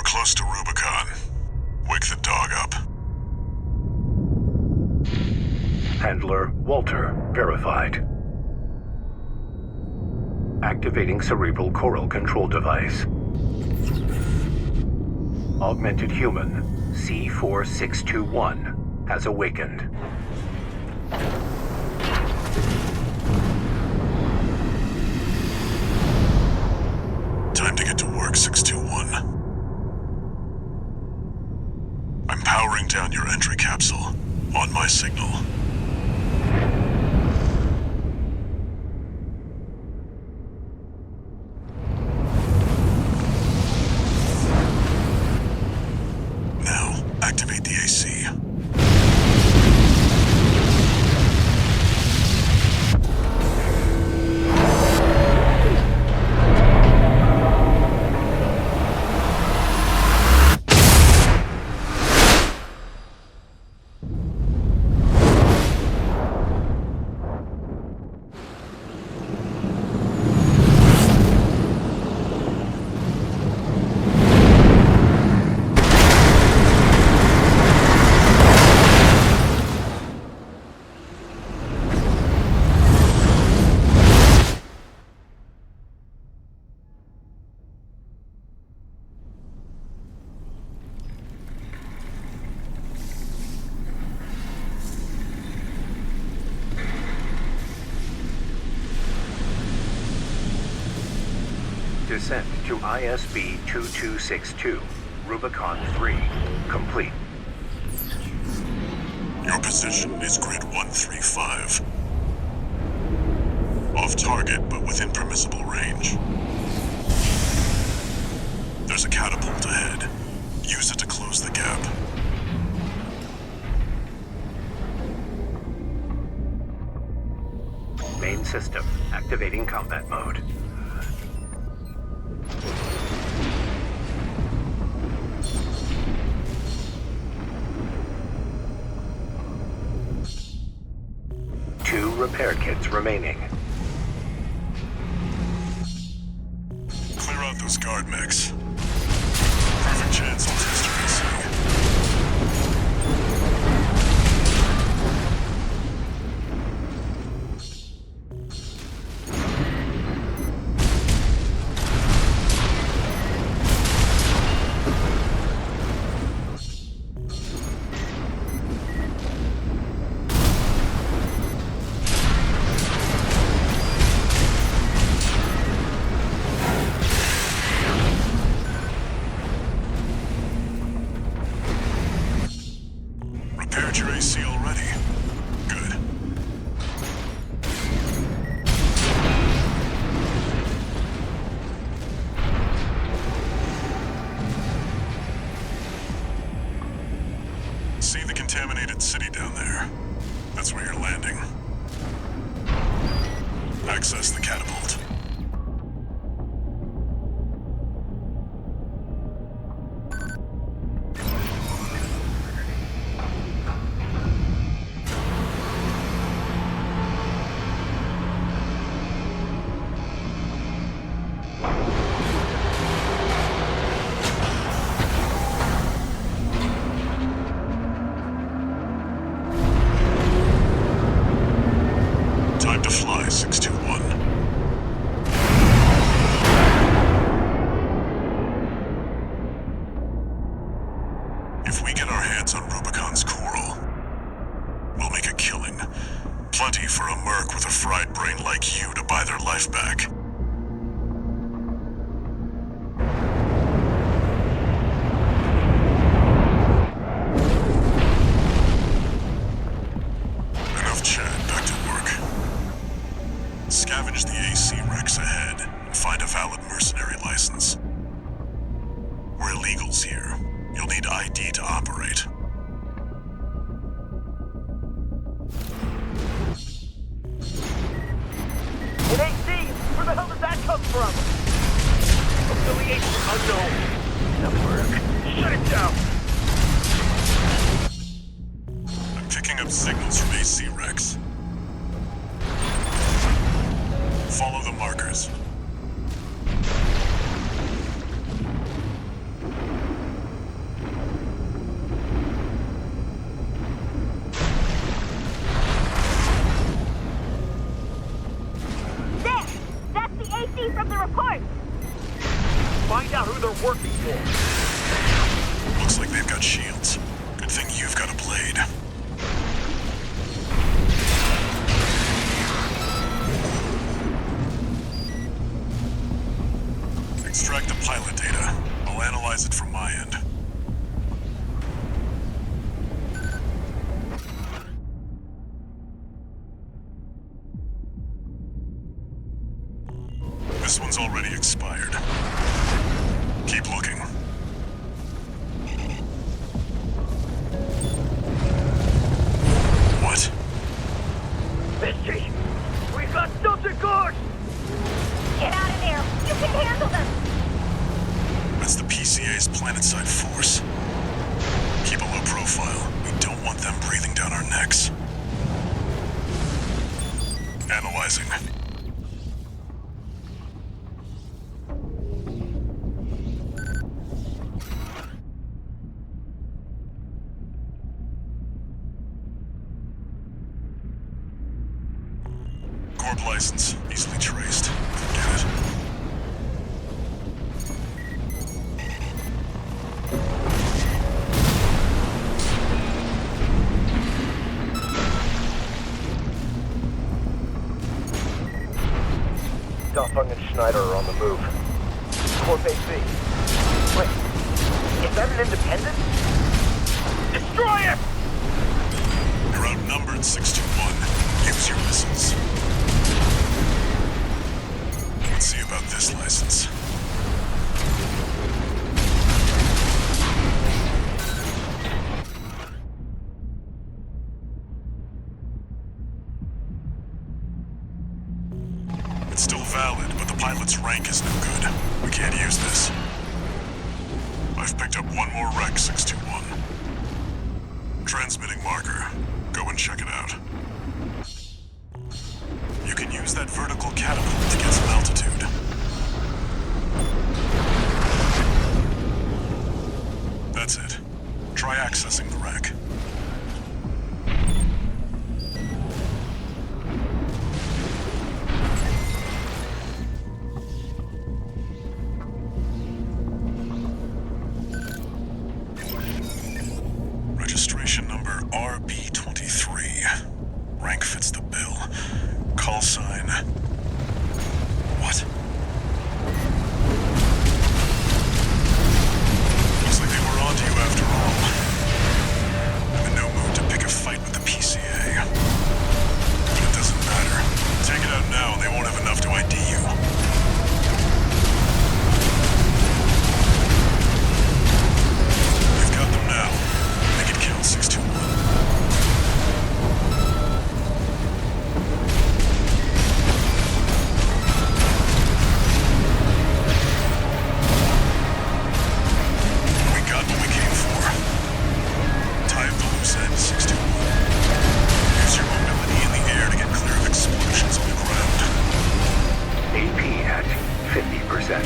We're close to Rubicon. Wake the dog up. Handler Walter verified. Activating cerebral coral control device. Augmented human C4621 has awakened. Time to get to work, 621. I'm powering down your entry capsule. On my signal. Now, activate the AC. Descent to ISB 2262, Rubicon 3, complete. Your position is grid 135. Off target, but within permissible range. There's a catapult ahead. Use it to close the gap. Main system activating combat mode. Two repair kits remaining. Clear out those guard mechs. Perfect chance to test your AC. Repaired your AC already? Good. See the contaminated city down there? That's where you're landing. Access the catapult. Time to fly, 621. If we get our hands on Rubicon's coral, we'll make a killing. Plenty for a merc with a fried brain like you to buy their life back. Enough chat, back to work. Scavenge the AC wrecks ahead and find a valid mercenary license. We're illegals here. You'll need ID to operate. An AC! Where the hell did that come from? Affiliation unknown. Network. Shut it down! I'm picking up signals from AC wrecks. Follow the markers. Find out who they're working for. Looks like they've got shields. Good thing you've got a blade. Extract the pilot data. I'll analyze it from my end. This one's already expired. Keep looking. What? Misty! We've got something good! Get out of there! You can handle them! That's the PCA's planetside force. Keep a low profile. We don't want them breathing down our necks. Analyzing. Corp license, easily traced. Get it? Duffung and Schneider are on the move. Corp AC. Wait, is that an independent? Destroy it! You're outnumbered, 621. Use your missiles. Let's see about this license. It's still valid, but the pilot's rank is no good. We can't use this. I've picked up one more wreck, 621. Transmitting marker. Go and check it out. You can use that vertical catapult to get some altitude. That's it. Try accessing the wreck. Registration number RB23. Rank fits the bill. Call sign. What? Looks like they were onto you after all. I'm in no mood to pick a fight with the PCA. But it doesn't matter. Take it out now and they won't have enough to ID you. You've got them now. Make it count, 621. AP at 50%.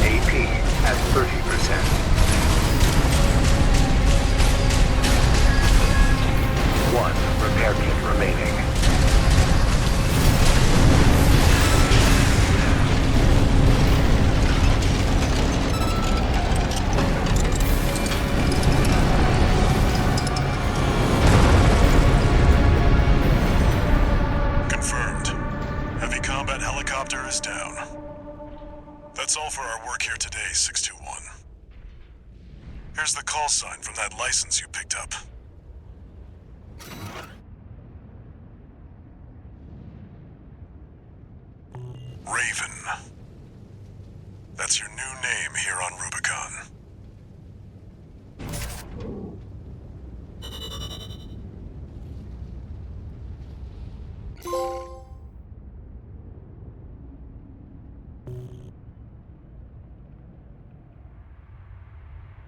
AP at 30%. One repair kit remaining. Helicopter is down. That's all for our work here today, 621. Here's the call sign from that license you picked up. Raven. That's your new name here on Rubicon.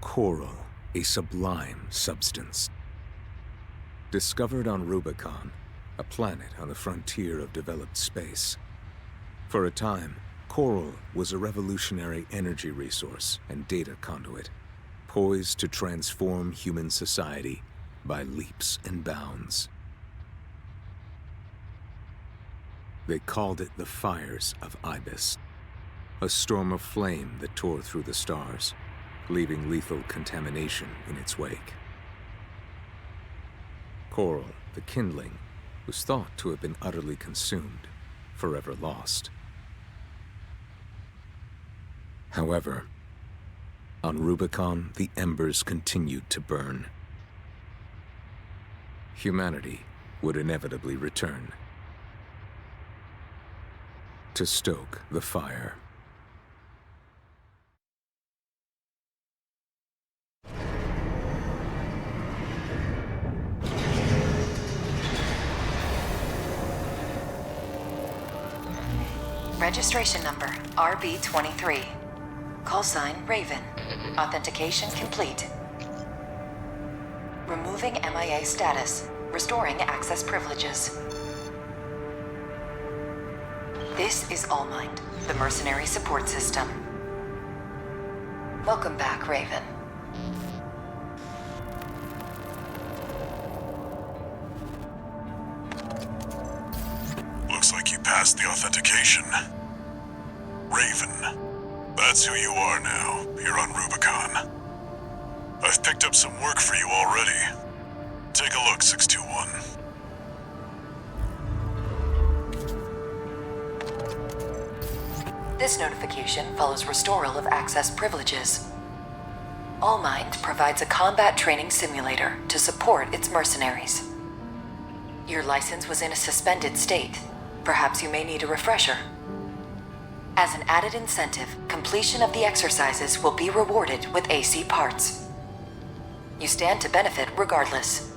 Coral, a sublime substance. Discovered on Rubicon, a planet on the frontier of developed space. For a time, coral was a revolutionary energy resource and data conduit, poised to transform human society by leaps and bounds. They called it the Fires of Ibis, a storm of flame that tore through the stars, leaving lethal contamination in its wake. Coral, the kindling, was thought to have been utterly consumed, forever lost. However, on Rubicon, the embers continued to burn. Humanity would inevitably return to stoke the fire. Registration number RB23. Call sign Raven. Authentication complete. Removing MIA status. Restoring access privileges. This is Allmind, the mercenary support system. Welcome back, Raven. Looks like you passed the authentication. Raven. That's who you are now, here on Rubicon. I've picked up some work for you already. Take a look, 621. This notification follows restoral of access privileges. Allmind provides a combat training simulator to support its mercenaries. Your license was in a suspended state. Perhaps you may need a refresher. As an added incentive, completion of the exercises will be rewarded with AC parts. You stand to benefit regardless.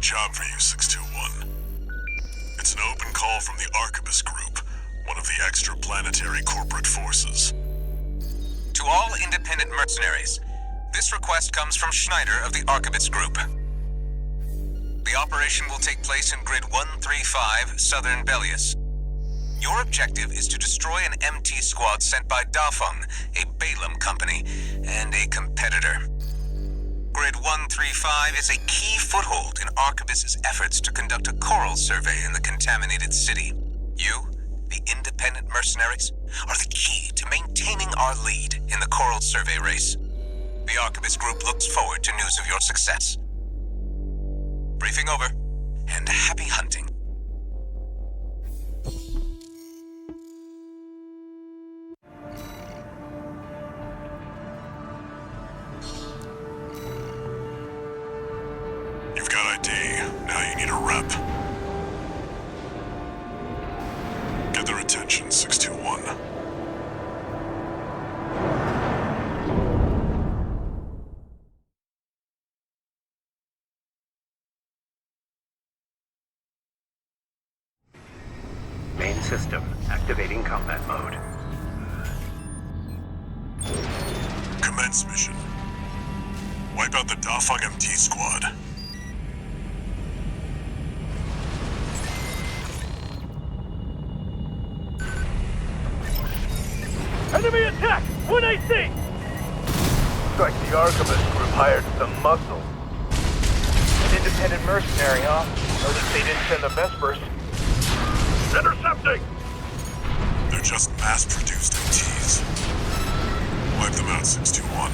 Job for you, 621. It's an open call from the Arquebus Group, one of the extraplanetary corporate forces. To all independent mercenaries, this request comes from Schneider of the Arquebus Group. The operation will take place in Grid 135, Southern Bellius. Your objective is to destroy an MT squad sent by Dafeng, a Balaam company, and a competitor. Grid 135 is a key foothold in Arquebus's efforts to conduct a coral survey in the contaminated city. You, the independent mercenaries, are the key to maintaining our lead in the coral survey race. The Arquebus Group looks forward to news of your success. Briefing over, and happy hunting. ID. Now you need a rep. Get their attention, 621. Main system activating combat mode. Commence mission. Wipe out the Dafeng MT squad. Enemy attack! 1 AC! Looks like the Archivist group hired some muscle. An independent mercenary, huh? Notice they didn't send the Vespers. Intercepting! They're just mass-produced MTs. Wipe them out, 621.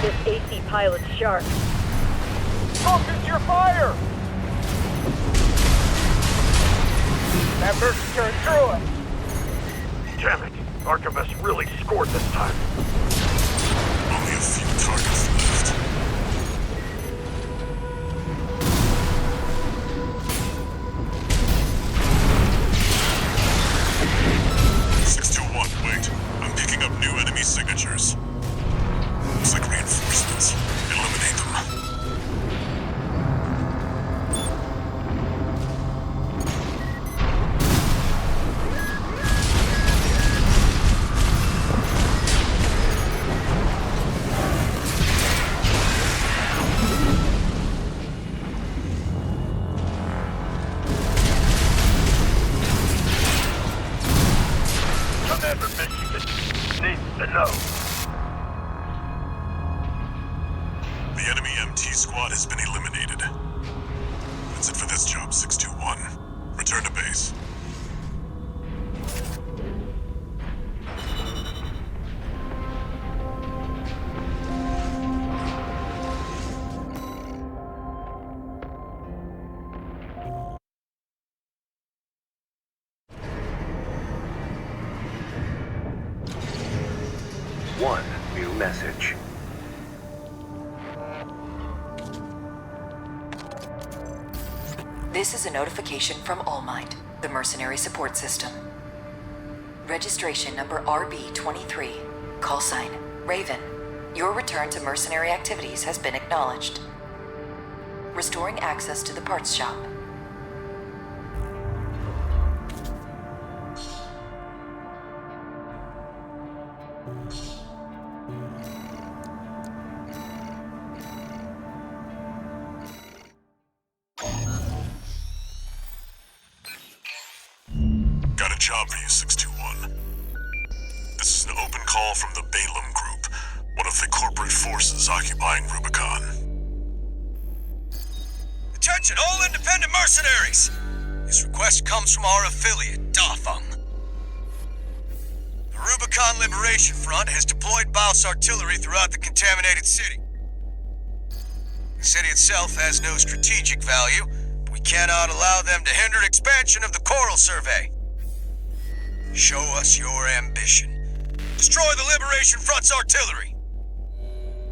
This AC pilot's sharp. Focus your fire! That bird turned through us. Damn it. Archivist really scored this time. Only a few targets left. Wait. I'm picking up new enemy signatures. Looks like reinforcements. Eliminate them. Commander Michigan needs to know. The enemy MT squad has been eliminated. That's it for this job, 621. Return to base. One new message. This is a notification from Allmind, the mercenary support system. Registration number RB23, call sign Raven. Your return to mercenary activities has been acknowledged. Restoring access to the parts shop. Got a job for you, 621. This is an open call from the Balaam Group, one of the corporate forces occupying Rubicon. Attention all independent mercenaries! This request comes from our affiliate, Dafeng. The Rubicon Liberation Front has deployed Baus artillery throughout the contaminated city. The city itself has no strategic value, but we cannot allow them to hinder expansion of the Coral Survey. Show us your ambition. Destroy the Liberation Front's artillery.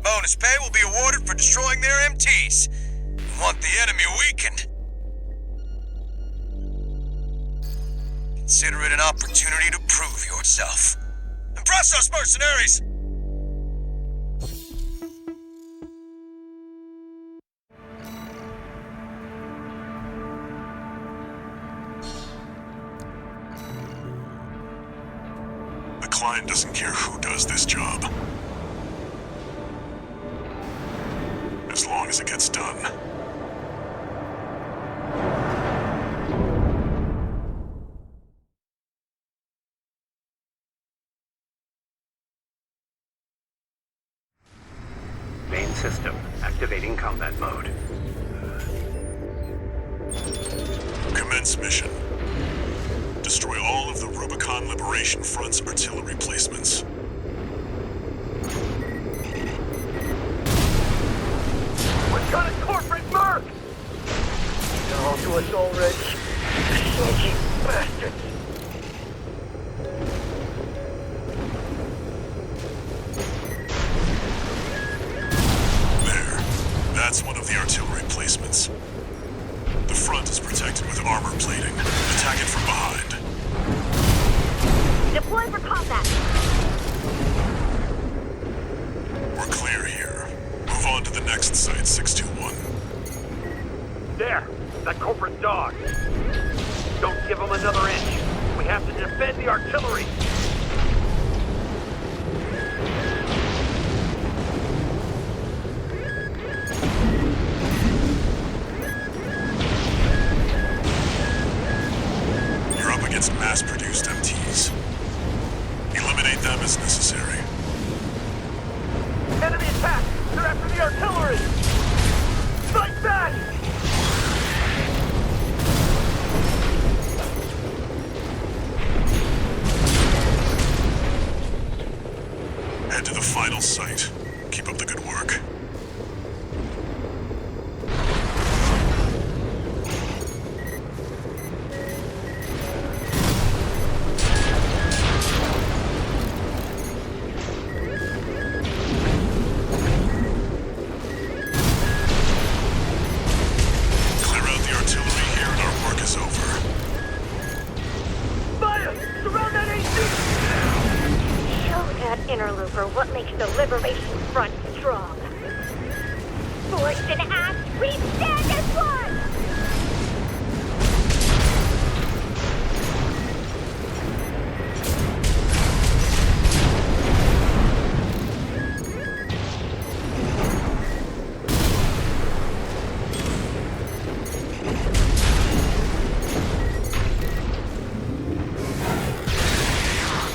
Bonus pay will be awarded for destroying their MTs. We want the enemy weakened. Consider it an opportunity to prove yourself. Impress us, mercenaries! The client doesn't care who does this job. As long as it gets done. Main system activating combat mode. Commence mission. Destroy all of the Rubicon Liberation Front's artillery placements. What kind of corporate merc? They're all to us already. Sneaky bastards. There. That's one of the artillery placements. The front is protected with armor plating. Attack it from behind. Deploy for combat. We're clear here. Move on to the next site, 621. There! That corporate dog! Don't give him another inch! We have to defend the artillery! You're up against mass-produced MTs. Eliminate them as necessary. Enemy attack! They're after the artillery! Fight back! Head to the final site. Keep up the good work. Clear out the artillery here and our work is over. Fire! Surround that AC! Show that interloper what makes the Liberation Front strong. Force and act, we stand as one!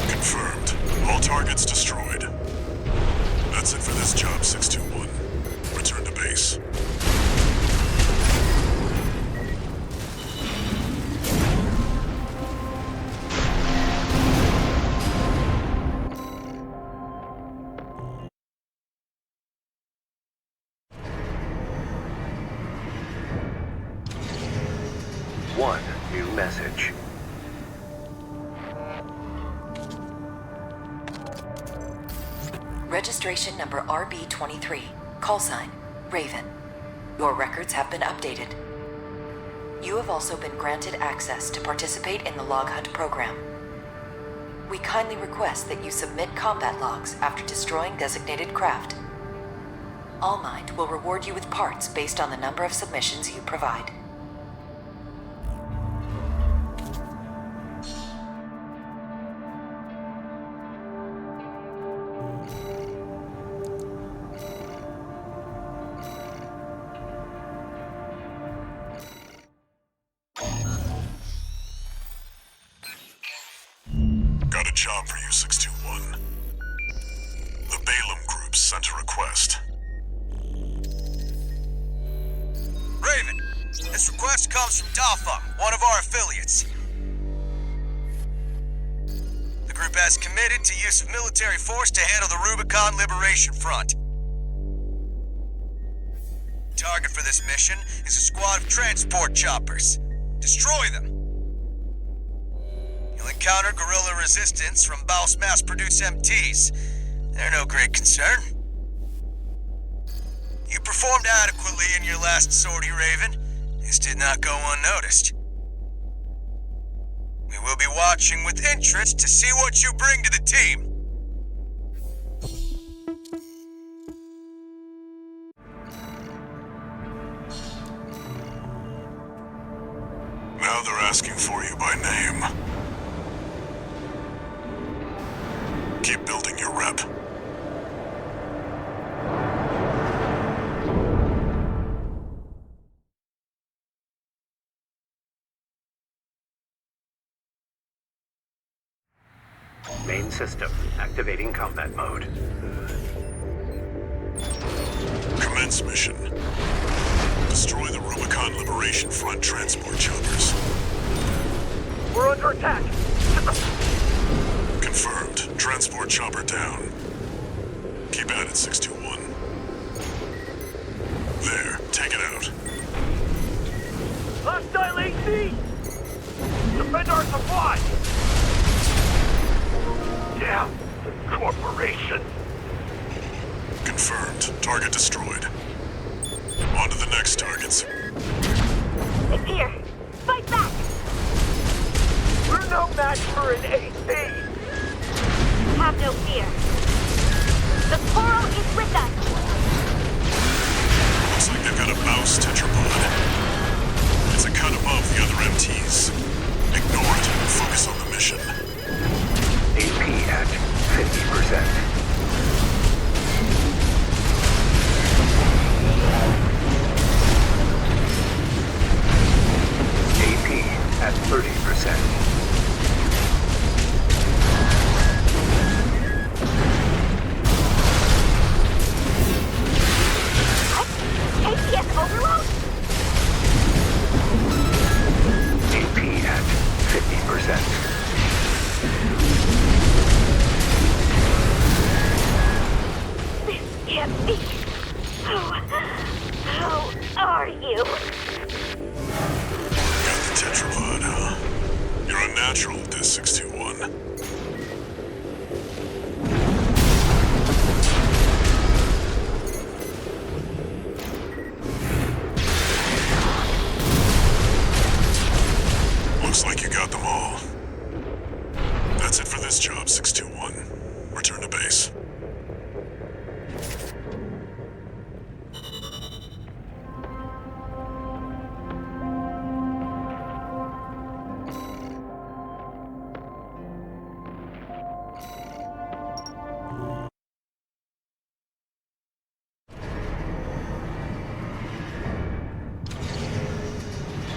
Confirmed. All targets destroyed. That's it for this job, 621. Return to base. One new message. Registration number RB23. Call sign, Raven. Your records have been updated. You have also been granted access to participate in the log hunt program. We kindly request that you submit combat logs after destroying designated craft. Allmind will reward you with parts based on the number of submissions you provide. Got a job for you, 621. The Balaam Group sent a request. Raven, this request comes from Dafa, one of our affiliates. The group has committed to use of military force to handle the Rubicon Liberation Front. Target for this mission is a squad of transport choppers. Destroy them. You'll encounter guerrilla resistance from Baus mass-produced MTs. They're no great concern. You performed adequately in your last sortie, Raven. This did not go unnoticed. We will be watching with interest to see what you bring to the team. Now they're asking for you by name. Keep building your rep. Main system activating combat mode. Commence mission. Destroy the Rubicon Liberation Front transport choppers. We're under attack! Confirmed. Transport chopper down. Keep at it, 621. There. Take it out. Hostile AC! Defend our supply! Damn! Corporation! Confirmed. Target destroyed. tease. Ignore it and focus on the mission. AP at 50%. AP at 30%. APS overload? AP at 50%. This can't be. How are you? Got the tetrapod, huh? You're a natural at this, 621. Looks like you got them all. That's it for this job, 621. Return to base.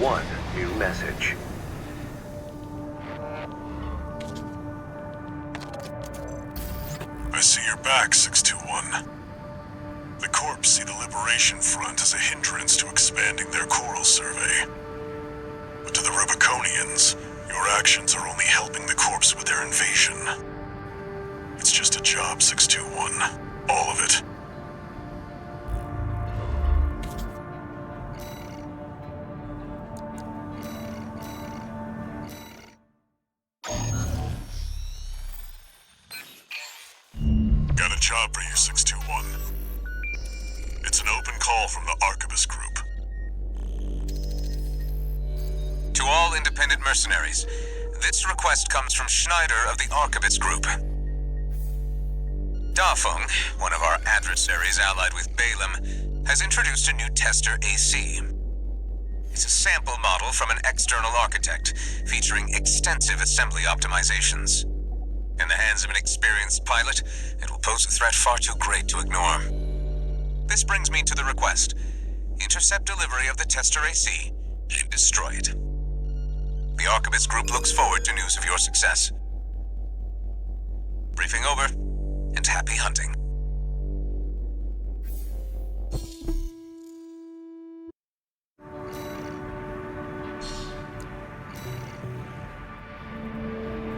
One new message. I see you're back, 621. The Corps see the Liberation Front as a hindrance to expanding their coral survey. But to the Rubiconians, your actions are only helping the Corps with their invasion. It's just a job, 621. All of it. Got a job for you, 621. It's an open call from the Arquebus Group. To all independent mercenaries, this request comes from Schneider of the Arquebus Group. Dafeng, one of our adversaries allied with Balaam, has introduced a new tester AC. It's a sample model from an external architect, featuring extensive assembly optimizations. In the hands of an experienced pilot, it will pose a threat far too great to ignore. This brings me to the request. Intercept delivery of the tester AC and destroy it. The Arquebus Group looks forward to news of your success. Briefing over, and happy hunting.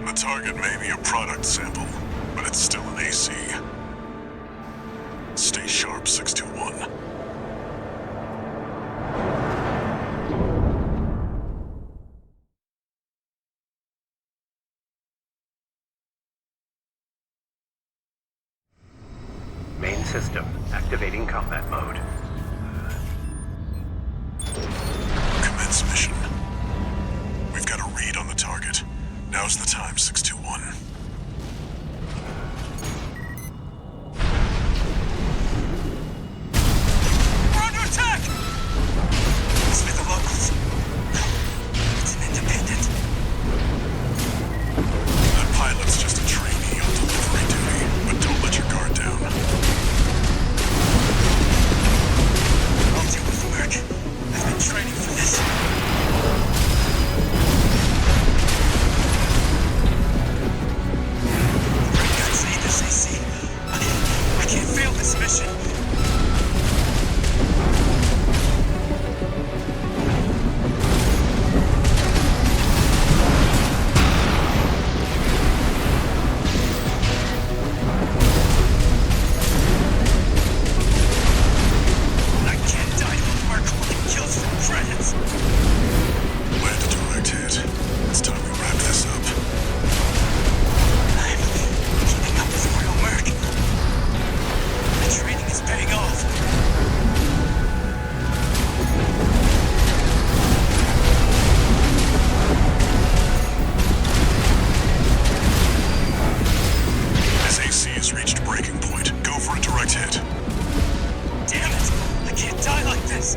The target may be a product sample, but it's still an AC. Stay sharp, 621. Main system activating combat mode. Commence mission. We've got a read on the target. Now's the time, 621. We're under attack! It's with the locals. It's an independent. That pilot's just a trainee on delivery duty, but don't let your guard down. I'll do with work. I've been training for this. I can't fail this mission. I can't die to a mark holding kills from credits. Land a direct hit. It's time we wrap this up. I'm keeping up with Royal Merc. The training is paying off. As AC has reached breaking point, go for a direct hit. Damn it! I can't die like this!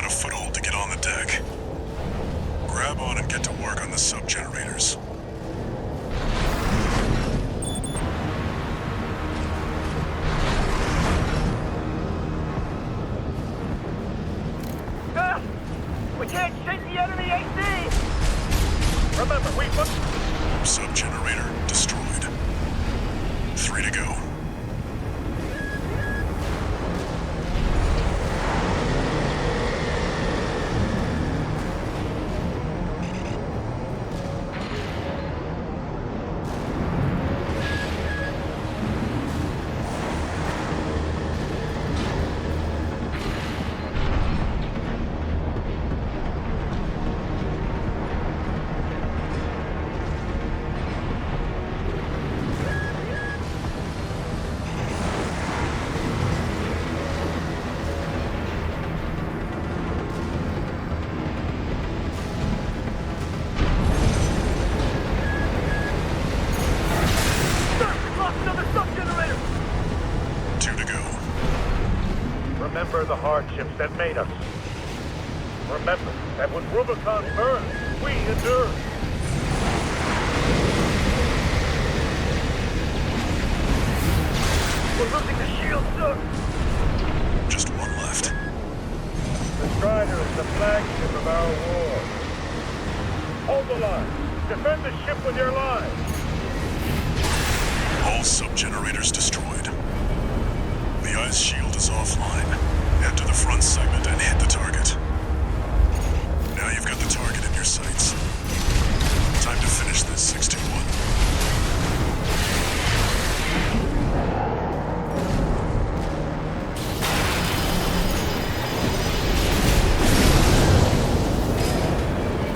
got a foothold to get on the deck. Grab on and get to work on the sub-generators. We can't shake the enemy AC! Remember, we put... Sub-generator destroyed. 3 to go. Remember the hardships that made us. Remember that when Rubicon burned, we endured. We're losing the shield, sir. Just one left. The Strider is the flagship of our war. Hold the line. Defend the ship with your lives. All sub-generators destroyed. The ice shield is offline. Head to the front segment and hit the target. Now you've got the target in your sights. Time to finish this, 621.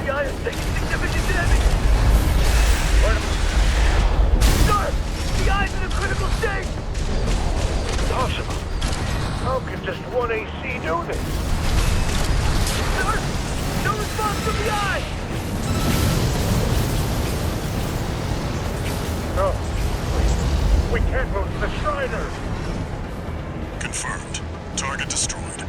The eye is taking significant damage. Sir! The eye's in a critical state! Impossible. How can just one AC do this? Sir! No response from the eye! No. We can't move to the Strider! Confirmed. Target destroyed.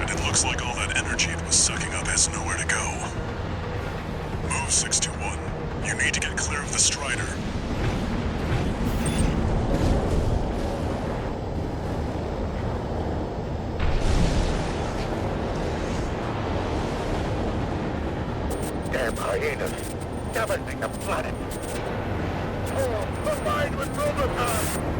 And it looks like all that energy it was sucking up has nowhere to go. Move, 621. You need to get clear of the Strider. Damn hyenas. Devastating the planet. Oh, combined with Rubicon!